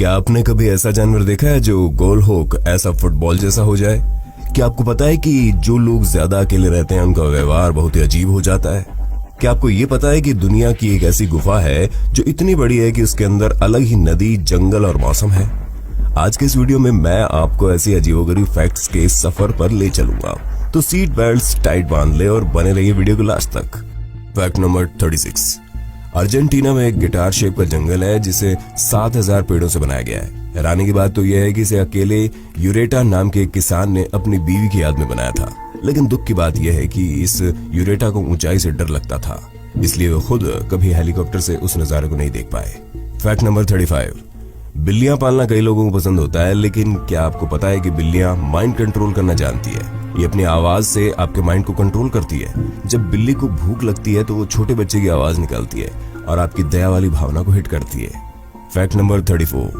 क्या आपने कभी ऐसा जानवर देखा है जो गोल होक ऐसा फुटबॉल जैसा हो जाए? क्या आपको पता है कि जो लोग ज्यादा अकेले रहते हैं उनका व्यवहार बहुत ही अजीब हो जाता है? क्या आपको ये पता है कि दुनिया की एक ऐसी गुफा है जो इतनी बड़ी है कि उसके अंदर अलग ही नदी, जंगल और मौसम है? आज के इस वीडियो में मैं आपको ऐसी अजीबोगरीब फैक्ट्स के सफर पर ले चलूंगा, तो सीट बेल्ट्स टाइट बांध ले और बने रहिए वीडियो को लास्ट तक। Fact number 36। अर्जेंटीना में एक गिटार शेप का जंगल है जिसे 7000 पेड़ों से बनाया गया है। हैरानी की बात तो यह है कि इसे अकेले यूरेटा नाम के एक किसान ने अपनी बीवी की याद में बनाया था। लेकिन दुख की बात यह है कि इस यूरेटा को ऊंचाई से डर लगता था, इसलिए वो खुद कभी हेलीकॉप्टर से उस नजारे को नहीं देख पाए। Fact number 35। बिल्लियां पालना कई लोगों को पसंद होता है, लेकिन क्या आपको पता है कि बिल्लियां माइंड कंट्रोल करना जानती है? ये अपनी आवाज से आपके माइंड को कंट्रोल करती है। जब बिल्ली को भूख लगती है तो वो छोटे बच्चे की आवाज निकालती है और आपकी दया वाली भावना को हिट करती है। Fact number 34।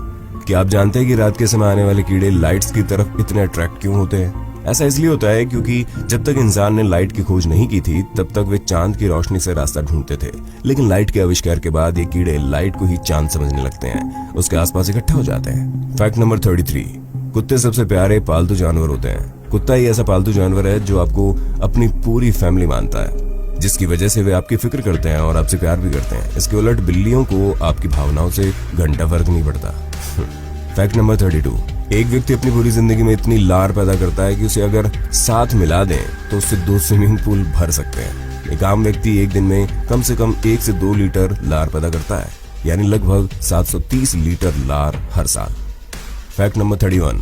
क्या आप जानते हैं कि रात के समय आने वाले कीड़े लाइट्स की तरफ इतने अट्रैक्ट क्यों होते हैं? ऐसा इसलिए होता है क्योंकि जब तक इंसान ने लाइट की खोज नहीं की थी तब तक वे चांद की रोशनी से रास्ता ढूंढते थे, लेकिन लाइट के आविष्कार के बाद ये कीड़े लाइट को ही चांद समझने लगते हैं, उसके आसपास इकट्ठे हो जाते हैं। Fact number 33। कुत्ते सबसे प्यारे पालतू जानवर होते हैं। कुत्ता ही ऐसा पालतू जानवर है जो आपको अपनी पूरी फैमिली मानता है, जिसकी वजह से वे आपकी फिक्र करते हैं और आपसे प्यार भी करते हैं। इसके उलट बिल्लियों को आपकी भावनाओं से घंटा फर्क नहीं पड़ता। Fact number 32। एक व्यक्ति अपनी पूरी जिंदगी में इतनी लार पैदा करता है कि उसे अगर साथ मिला दें तो उससे 2 स्विमिंग पूल भर सकते हैं। एक आम व्यक्ति एक दिन में कम से कम 1 से 2 लीटर लार पैदा करता है, यानी लगभग 730 लीटर लार हर साल। Fact number 31।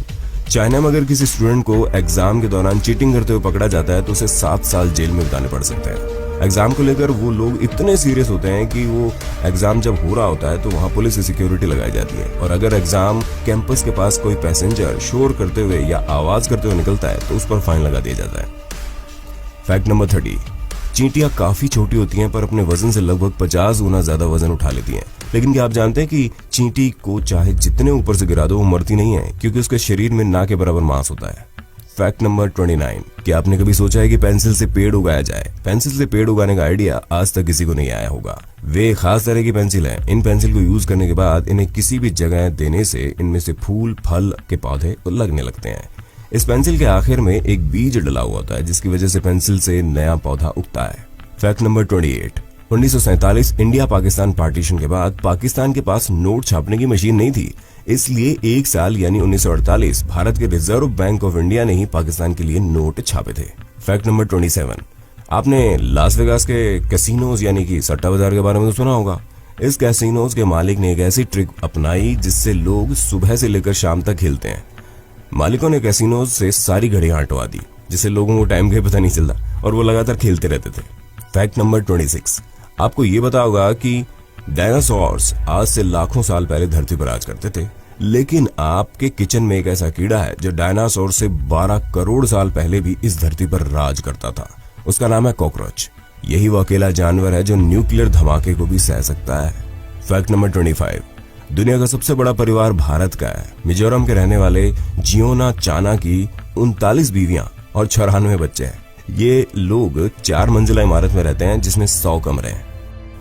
चाइना में अगर किसी स्टूडेंट को एग्जाम के दौरान चीटिंग करते हुए पकड़ा जाता है तो उसे 7 साल जेल में बिताने पड़ सकते हैं। एग्जाम को लेकर वो लोग इतने सीरियस होते हैं कि वो एग्जाम जब हो रहा होता है तो वहाँ पुलिस की सिक्योरिटी लगाई जाती है, और अगर एग्जाम कैंपस के पास कोई पैसेंजर शोर करते हुए या आवाज करते हुए निकलता है तो उस पर फाइन लगा दिया जाता है। Fact number 30। चींटियां काफी छोटी होती हैं पर अपने वजन से लगभग 50 गुना ज्यादा वजन उठा लेती हैं। लेकिन क्या आप जानते हैं कि चींटी को चाहे जितने ऊपर से गिरा दो वो मरती नहीं है, क्योंकि उसके शरीर में ना के बराबर मांस होता है। Fact number 29। क्या आपने कभी सोचा है कि पेंसिल से पेड़ उगाया जाए? पेंसिल से पेड़ उगाने का आइडिया आज तक किसी को नहीं आया होगा। वे खास तरह की पेंसिल है। इन पेंसिल को यूज करने के बाद इन्हें किसी भी जगह देने से इनमें से फूल फल के पौधे लगने लगते हैं। इस पेंसिल के आखिर में एक बीज डला हुआ होता है, जिसकी वजह से पेंसिल से नया पौधा उगता है। Fact number 28। 1947 India Pakistan partition के बाद पाकिस्तान के पास नोट छापने की मशीन नहीं थी, इसलिए एक साल यानी 1948 भारत के रिजर्व बैंक ऑफ इंडिया ने ही पाकिस्तान के लिए नोट छापे थे। Fact number 27। आपने लास वेगास के कैसीनोज यानी कि सट्टा बाजार के बारे में तो सुना होगा। इस कैसीनोज के मालिक ने एक ऐसी ट्रिक अपनाई जिससे लोग सुबह से लेकर शाम तक खेलते हैं। मालिकों ने कैसीनोज से सारी घड़ियां हटवा दी, जिससे लोगों को टाइम का पता नहीं चलता और वो लगातार खेलते रहते थे। Fact number 26। आपको ये पता होगा कि डायनासोर्स आज से लाखों साल पहले धरती पर राज करते थे, लेकिन आपके किचन में एक ऐसा कीड़ा है जो डायनासोर से 12 करोड़ साल पहले भी इस धरती पर राज करता था। उसका नाम है कॉकरोच। यही वो अकेला जानवर है जो न्यूक्लियर धमाके को भी सह सकता है। Fact number 25। दुनिया का सबसे बड़ा परिवार भारत का है। मिजोरम के रहने वाले जियोना चाना की 39 बीवियां और 94 बच्चे हैं। ये लोग 4 मंजिला इमारत में रहते हैं जिसमें 100 कमरे हैं।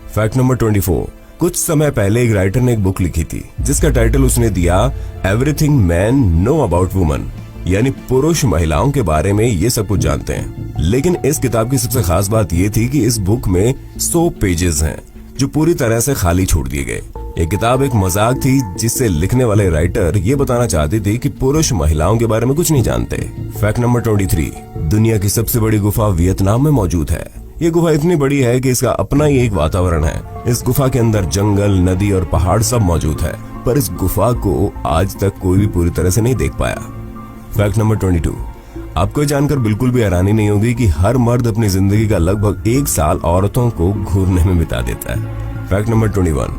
Fact number 24। कुछ समय पहले एक राइटर ने एक बुक लिखी थी जिसका टाइटल उसने दिया everything man know about woman, यानी पुरुष महिलाओं के बारे में ये सब कुछ जानते हैं। लेकिन इस किताब की सबसे खास बात ये थी कि इस बुक में 100 पेजेस हैं जो पूरी तरह से खाली छोड़ दिए गए। ये किताब एक मजाक थी जिससे लिखने वाले राइटर ये बताना चाहते थे कि पुरुष महिलाओं के बारे में कुछ नहीं जानते। Fact number 23। दुनिया की सबसे बड़ी गुफा वियतनाम में मौजूद है। ये गुफा इतनी बड़ी है कि इसका अपना ही एक वातावरण है। इस गुफा के अंदर जंगल, नदी और पहाड़ सब मौजूद है, पर इस गुफा को आज तक कोई भी पूरी तरह से नहीं देख पाया। Fact number 22। आपको जानकर बिल्कुल भी हैरानी नहीं होगी कि हर मर्द अपनी जिंदगी का लगभग 1 साल औरतों को घूरने में बिता देता है। Fact number 21।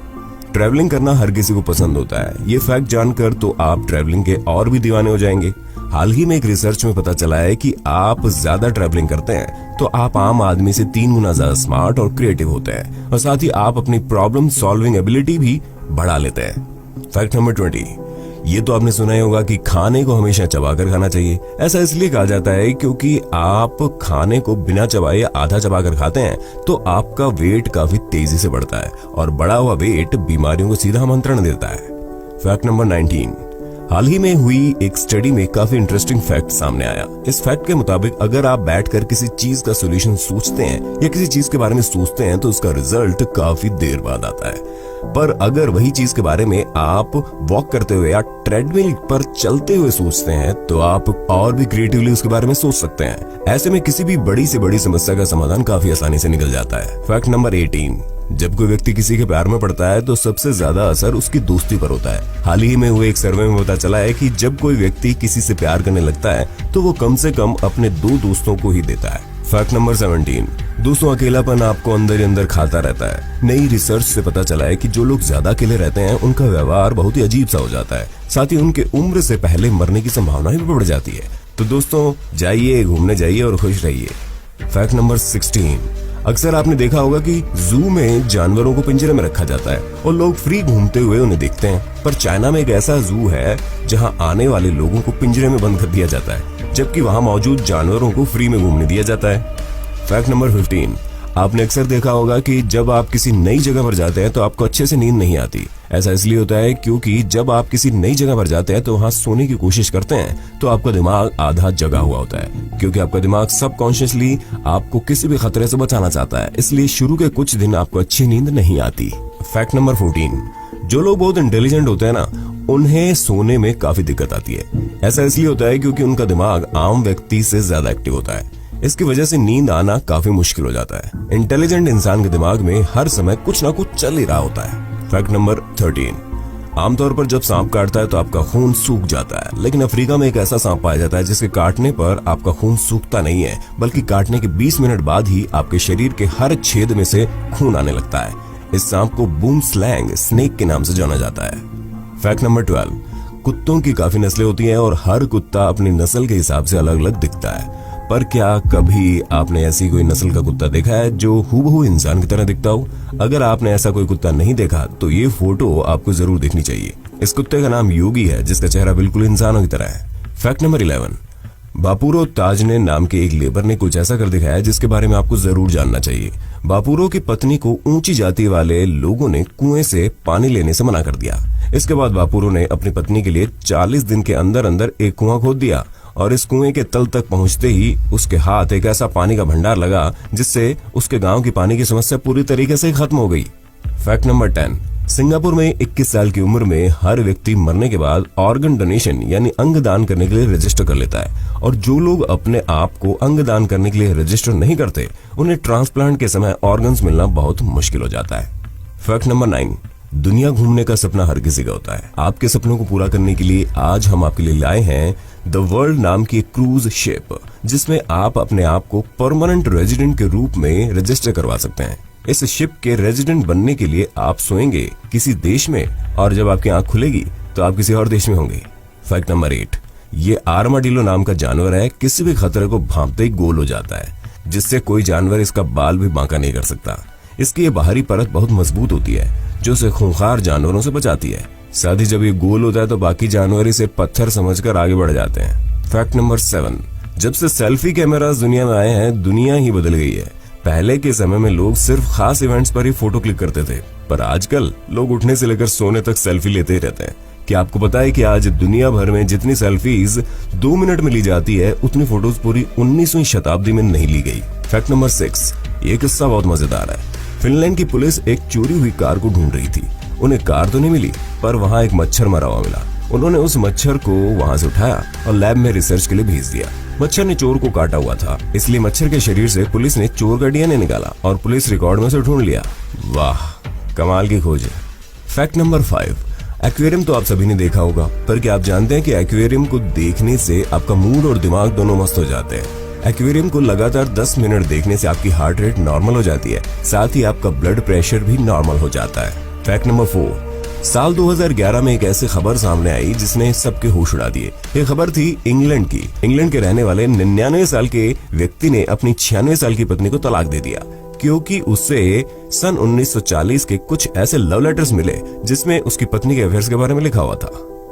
ट्रैवलिंग करना हर किसी को पसंद होता है। ये फैक्ट जानकर तो आप ट्रैवलिंग के और भी दीवाने हो जाएंगे। हाल ही में एक रिसर्च में पता चला है कि आप ज्यादा ट्रैवलिंग करते हैं तो आप आम आदमी से 3 गुना ज्यादा स्मार्ट और क्रिएटिव होते हैं, और साथ ही आप अपनी प्रॉब्लम सॉल्विंग एबिलिटी भी बढ़ा लेते हैं। Fact number 20। ये तो आपने सुना ही होगा कि खाने को हमेशा चबाकर खाना चाहिए। ऐसा इसलिए कहा जाता है क्योंकि आप खाने को बिना चबाए या आधा चबाकर खाते हैं तो आपका वेट काफी तेजी से बढ़ता है, और बढ़ा हुआ वेट बीमारियों को सीधा आमंत्रण देता है। Fact number 19। हाल ही में हुई एक स्टडी में काफी इंटरेस्टिंग फैक्ट सामने आया। इस फैक्ट के मुताबिक अगर आप बैठकर किसी चीज का सॉल्यूशन सोचते हैं या किसी चीज के बारे में सोचते हैं तो उसका रिजल्ट काफी देर बाद आता है। पर अगर वही चीज के बारे में आप वॉक करते हुए या ट्रेडमिल पर चलते हुए सोचते हैं तो आप और भी क्रिएटिवली उसके बारे में सोच सकते हैं। ऐसे में किसी भी बड़ी से बड़ी समस्या का समाधान काफी आसानी से निकल जाता है। Fact number 18। जब कोई व्यक्ति किसी के प्यार में पड़ता है तो सबसे ज्यादा असर उसकी दोस्ती पर होता है। हाल ही में हुए एक सर्वे में पता चला है कि जब कोई व्यक्ति किसी से प्यार करने लगता है तो वो कम से कम अपने 2 दोस्तों को ही देता है। Fact number 17। दोस्तों, अकेलापन आपको अंदर ही अंदर खाता रहता है। नई रिसर्च से पता चला है कि जो लोग ज्यादा अकेले रहते हैं उनका व्यवहार बहुत ही अजीब सा हो जाता है, साथ ही उनके उम्र से पहले मरने की संभावना भी बढ़ जाती है। तो दोस्तों, जाइए, घूमने जाइए और खुश रहिए। Fact number 16। अक्सर आपने देखा होगा कि जू में जानवरों को पिंजरे में रखा जाता है और लोग फ्री घूमते हुए उन्हें देखते हैं। पर चाइना में एक ऐसा जू है जहां आने वाले लोगों को पिंजरे में बंद कर दिया जाता है, जबकि वहां मौजूद जानवरों को फ्री में घूमने दिया जाता है। Fact number 15। आपने अक्सर देखा होगा कि जब आप किसी नई जगह पर जाते हैं तो आपको अच्छे से नींद नहीं आती। ऐसा इसलिए होता है क्योंकि जब आप किसी नई जगह पर जाते हैं तो वहां सोने की कोशिश करते हैं तो आपका दिमाग आधा जगा हुआ होता है, क्योंकि आपका दिमाग सबकॉन्शियसली आपको किसी भी खतरे से बचाना चाहता है। इसलिए शुरू के कुछ दिन आपको अच्छी नींद नहीं आती। Fact number 14। जो लोग बहुत इंटेलिजेंट होते हैं ना, उन्हें सोने में काफी दिक्कत आती है। ऐसा इसलिए होता है क्योंकि उनका दिमाग आम व्यक्ति से ज्यादा एक्टिव होता है। इसकी वजह से नींद आना काफी मुश्किल हो जाता है। इंटेलिजेंट इंसान के दिमाग में हर समय कुछ ना कुछ चल ही रहा होता है। Fact number 13। आमतौर पर जब सांप काटता है तो आपका खून सूख जाता है, लेकिन अफ्रीका में एक ऐसा सांप पाया जाता है जिसके काटने पर आपका खून सूखता नहीं है, बल्कि काटने के 20 मिनट बाद ही आपके शरीर के हर छेद में से खून आने लगता है। इस सांप को बूम स्लैंग स्नेक के नाम से जाना जाता है। Fact number 12। कुत्तों की काफी नस्लें होती हैं और हर कुत्ता अपनी नस्ल के हिसाब से अलग अलग दिखता है। पर क्या कभी आपने ऐसी कोई नस्ल का कुत्ता देखा है जो हूबहू इंसान की तरह दिखता हो? अगर आपने ऐसा कोई कुत्ता नहीं देखा तो ये फोटो आपको जरूर देखनी चाहिए। इस कुत्ते का नाम योगी है, जिसका चेहरा बिल्कुल इंसानों की तरह है। Fact number 11। बापुरो ताजने नाम के एक लेबर ने कुछ ऐसा कर दिखाया जिसके बारे में आपको जरूर जानना चाहिए। बापुरो की पत्नी को ऊंची जाति वाले लोगों ने कुएं से पानी लेने से मना कर दिया। इसके बाद बापुरो ने अपनी पत्नी के लिए 40 दिन के अंदर अंदर एक कुआं खोद दिया और इस कुएं के तल तक पहुंचते ही उसके हाथ एक ऐसा पानी का भंडार लगा जिससे उसके गांव की पानी की समस्या पूरी तरीके से खत्म हो गई। Fact number 10। सिंगापुर में 21 साल की उम्र में हर व्यक्ति मरने के बाद ऑर्गन डोनेशन यानी अंग दान करने के लिए रजिस्टर कर लेता है, और जो लोग अपने आप को अंग दान करने के लिए रजिस्टर नहीं करते उन्हें ट्रांसप्लांट के समय ऑर्गन्स मिलना बहुत मुश्किल हो जाता है। Fact number 9। दुनिया घूमने का सपना हर किसी का होता है। आपके सपनों को पूरा करने के लिए आज हम आपके लिए लाए हैं द वर्ल्ड नाम की क्रूज शिप, जिसमें आप अपने आप को परमानेंट रेजिडेंट के रूप में रजिस्टर करवा सकते हैं। इस शिप के रेजिडेंट बनने के लिए आप सोएंगे किसी देश में और जब आपकी आंख खुलेगी तो आप किसी और देश में होंगे। Fact number 8। ये आर्माडिलो नाम का जानवर है, किसी भी खतरे को भांपते ही गोल हो जाता है, जिससे कोई जानवर इसका बाल भी बांका नहीं कर सकता। इसकी ये बाहरी परत बहुत मजबूत होती है जो उसे खूंखार जानवरों से बचाती है। साथ ही जब ये गोल होता है तो बाकी जानवर इसे पत्थर समझकर आगे बढ़ जाते हैं। Fact number 7। जब से सेल्फी कैमरास दुनिया में आए हैं, दुनिया ही बदल गई है। पहले के समय में लोग सिर्फ खास इवेंट्स पर ही फोटो क्लिक करते थे, पर आजकल लोग उठने से लेकर सोने तक सेल्फी लेते ही रहते हैं। क्या आपको पता है कि आज दुनिया भर में जितनी सेल्फीज 2 मिनट में ली जाती है उतनी फोटोज पूरी 19वीं शताब्दी में नहीं ली गई। Fact number 6। ये किस्सा बहुत मजेदार है। फिनलैंड की पुलिस एक चोरी हुई कार को ढूंढ रही थी। उन्हें कार तो नहीं मिली, पर वहाँ एक मच्छर मरा हुआ मिला। उन्होंने उस मच्छर को वहाँ से उठाया और लैब में रिसर्च के लिए भेज दिया। मच्छर ने चोर को काटा हुआ था, इसलिए मच्छर के शरीर से पुलिस ने चोर का डीएनए निकाला और पुलिस रिकॉर्ड में से ढूंढ लिया। वाह, कमाल की खोज है। Fact number 5। एक्वेरियम तो आप सभी ने देखा होगा, पर क्या आप जानते हैं कि एक्वेरियम को देखने से आपका मूड और दिमाग दोनों मस्त हो जाते हैं। एक्वेरियम को लगातार 10 मिनट देखने से आपकी हार्ट रेट नॉर्मल हो जाती है, साथ ही आपका ब्लड प्रेशर भी नॉर्मल हो जाता है। Fact number 4। साल 2011 में एक ऐसी खबर सामने आई जिसने सबके होश उड़ा दिए। ये खबर थी इंग्लैंड की। इंग्लैंड के रहने वाले 99 साल के व्यक्ति ने अपनी 96 साल की पत्नी को तलाक दे दिया, क्योंकि उससे सन 1940 के कुछ ऐसे लव लेटर्स मिले जिसमें उसकी पत्नी के अफेयर्स के बारे में लिखा हुआ था।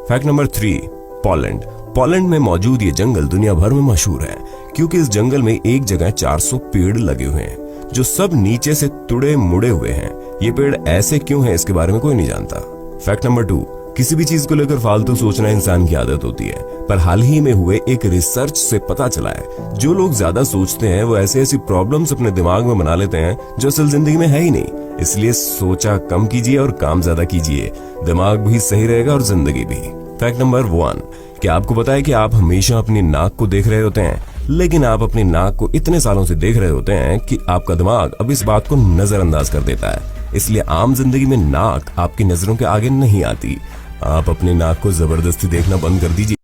Fact number 3। पोलैंड। पोलैंड में मौजूद ये जंगल दुनिया भर में मशहूर है, क्योंकि इस जंगल में एक जगह 400 पेड़ लगे हुए हैं जो सब नीचे से तुड़े मुड़े हुए हैं। ये पेड़ ऐसे क्यों हैं इसके बारे में कोई नहीं जानता। Fact number 2। किसी भी चीज को लेकर फालतू सोचना इंसान की आदत होती है, पर हाल ही में हुए एक रिसर्च से पता चला है जो लोग ज्यादा सोचते हैं वो ऐसी ऐसी प्रॉब्लम्स अपने दिमाग में बना लेते हैं जो असल जिंदगी में है ही नहीं। इसलिए सोचा कम कीजिए और काम ज्यादा कीजिए, दिमाग भी सही रहेगा और जिंदगी भी। फैक्ट नंबर 1, क्या आपको पता है कि आप हमेशा अपनी नाक को देख रहे होते हैं, लेकिन आप अपनी नाक को इतने सालों से देख रहे होते हैं कि आपका दिमाग अब इस बात को नजरअंदाज कर देता है। इसलिए आम जिंदगी में नाक आपकी नजरों के आगे नहीं आती। आप अपनी नाक को जबरदस्ती देखना बंद कर दीजिए।